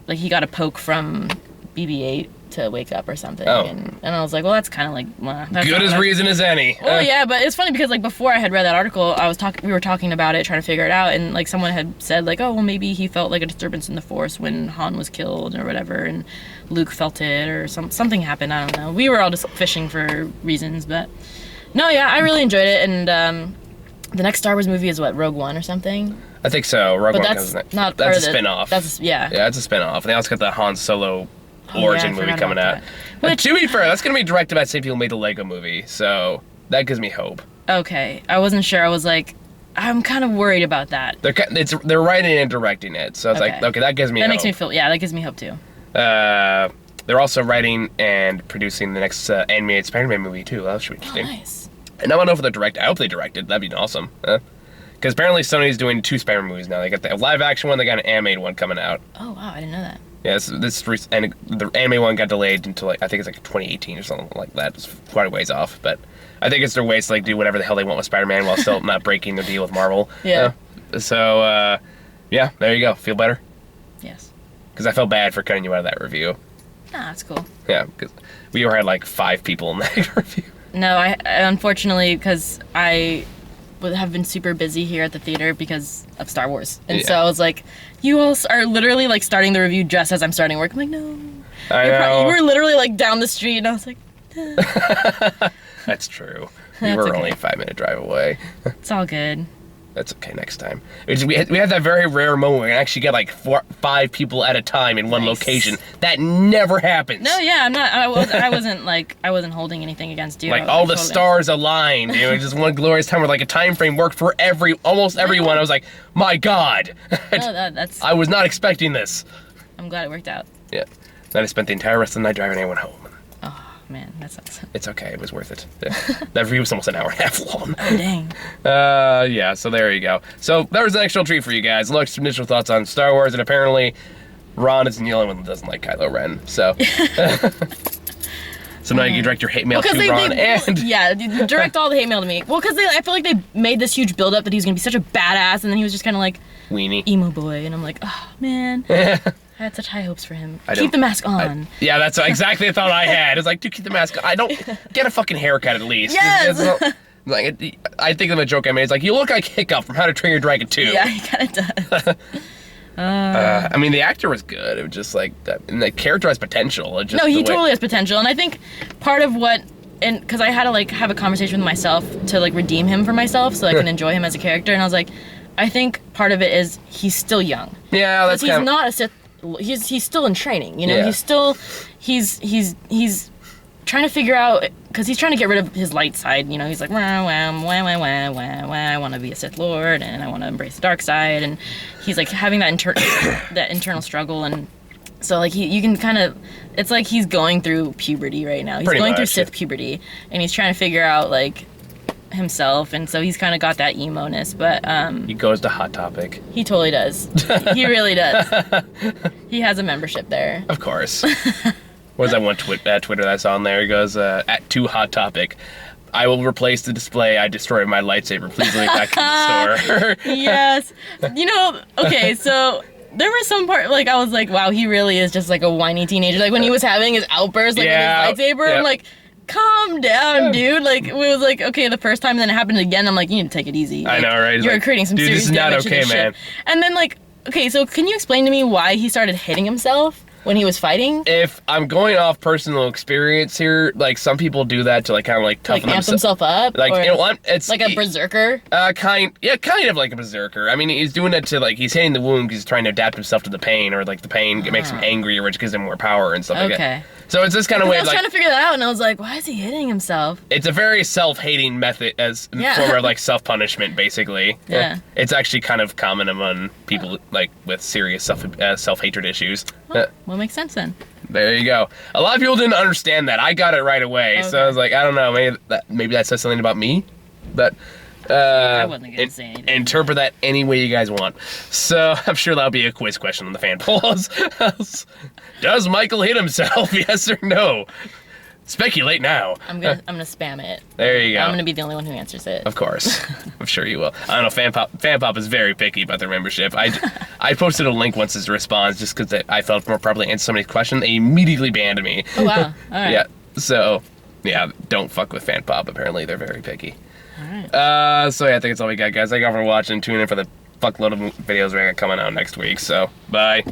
like he got a poke from BB-8 to wake up or something. Oh. And I was like, well, that's kind of like... That's good as reason as any. Well, yeah, but it's funny because, like, before I had read that article, we were talking about it, trying to figure it out, and, like, someone had said, like, oh, well, maybe he felt, like, a disturbance in the Force when Han was killed or whatever, and Luke felt it, or something happened, I don't know. We were all just fishing for reasons, but... No, yeah, I really enjoyed it, and the next Star Wars movie is, what, Rogue One or something? I think so. Rogue One that's not That's a spin-off. Yeah, it's a spin-off. They also got the Han Solo origin movie coming out. Which, to be fair, that's going to be directed by the same people who made the Lego movie, so that gives me hope. Okay, I wasn't sure. I was like, I'm kind of worried about that. They're writing and directing it, so it's like, okay, that gives me hope. That makes me feel, yeah, that gives me hope too. They're also writing and producing the next animated Spider-Man movie too. That should be interesting. Oh, nice. And I don't know if they'll direct. I hope they directed. That'd be awesome. Because apparently Sony's doing 2 Spider-Man movies now. They got the live-action one, they got an animated one coming out. Oh, wow, I didn't know that. Yeah, and the anime one got delayed until, like, I think it's like 2018 or something like that. It's quite a ways off, but I think it's their ways to, like, do whatever the hell they want with Spider-Man while still not breaking their deal with Marvel. Yeah. Yeah, there you go. Feel better? Yes. Because I felt bad for cutting you out of that review. Ah, that's cool. Yeah, because we had like 5 people in that review. No, I unfortunately, because I have been super busy here at the theater because of Star Wars. And so I was like, you all are literally like starting the review just as I'm starting work. I'm like, no. I know. You were literally like down the street, and I was like, That's true. We were only a 5-minute drive away. It's all good. That's okay next time. We had that very rare moment where we actually get like 5 people at a time in one location. That never happens. No, yeah, I'm not. I wasn't holding anything against you. Like all the stars aligned. You know, just one glorious time where like a time frame worked for almost everyone. I was like, my God. No, that's. I was not expecting this. I'm glad it worked out. Yeah. Then I spent the entire rest of the night driving everyone home. Oh, man, that sucks. It's okay. It was worth it. That review was almost an hour and a half long. Oh, dang. Yeah, so there you go. So that was an actual treat for you guys. Look's initial thoughts on Star Wars, and apparently Ron is the only one that doesn't like Kylo Ren. So So now you can direct your hate mail to Ron and... Yeah, direct all the hate mail to me. Well, because I feel like they made this huge build-up that he was going to be such a badass, and then he was just kind of like... Weenie. Emo boy, and I'm like, oh, man. I had such high hopes for him. Keep the mask on. Yeah, that's exactly the thought I had. It's like, dude, keep the mask on. I don't... Get a fucking haircut at least. Yes! I think of the joke I made. It's like, you look like Hiccup from How to Train Your Dragon 2. Yeah, he kind of does. I mean, the actor was good. It was just like, and the character has potential. Just no, he totally has potential, and I think part of what, and because I had to like have a conversation with myself to like redeem him for myself, so I can enjoy him as a character, and I was like, I think part of it is he's still young. Yeah, that's he's not a Sith. He's still in training. You know, he's still he's trying to figure out, because he's trying to get rid of his light side. You know, he's like, wah, wah, wah, wah, wah, wah, wah, I want to be a Sith Lord, and I want to embrace the dark side, and he's like having that that internal struggle, and so like you can kind of, it's like he's going through puberty right now. He's going through Sith puberty, and he's trying to figure out like himself, and so he's kind of got that emo-ness, but he goes to Hot Topic. He totally does. He really does. He has a membership there. Of course. What was that one Twitter that's on there? It goes, at 2 Hot Topic. I will replace the display I destroyed my lightsaber. Please leave it back in the store. Yes. You know, okay, so there was some part, like, I was like, wow, he really is just like a whiny teenager. Like, when he was having his outburst, like, with his lightsaber, I'm like, calm down, dude. Like, it was like, okay, the first time, then it happened again. I'm like, you need to take it easy. Like, I know, right? You're creating some serious damage to this ship. And then, like, okay, so can you explain to me why he started hitting himself when he was fighting? If I'm going off personal experience here, like, some people do that to, like, kind of, like, toughen amp himself up? Like, you know what? It's like a berserker? Kind of like a berserker. I mean, he's doing it to, like, he's hitting the wound because he's trying to adapt himself to the pain, or, like, the pain makes him angry, which gives him more power and stuff like that. So it's this kind of way. I was trying to figure that out, and I was like, why is he hitting himself? It's a very self-hating method as form of like self-punishment, basically. Yeah. It's actually kind of common among people like with serious self-hatred issues. Well, makes sense then. There you go. A lot of people didn't understand that. I got it right away, so I was like, I don't know, maybe that says something about me, but. I wasn't gonna say anything. Interpret that any way you guys want. So I'm sure that'll be a quiz question on the fan polls. Does Michael hit himself? Yes or no? Speculate now. I'm gonna spam it. There you go. I'm gonna be the only one who answers it. Of course. I'm sure you will. I don't know, Fan Pop is very picky about their membership. I posted a link once as a response just because I felt more probably answer somebody's question. They immediately banned me. Oh wow. Alright. Yeah. So yeah, don't fuck with Fan Pop. Apparently they're very picky. Alright. So yeah, I think that's all we got, guys. Thank you all for watching. Tune in for the fuckload of videos we got coming out next week. So, bye.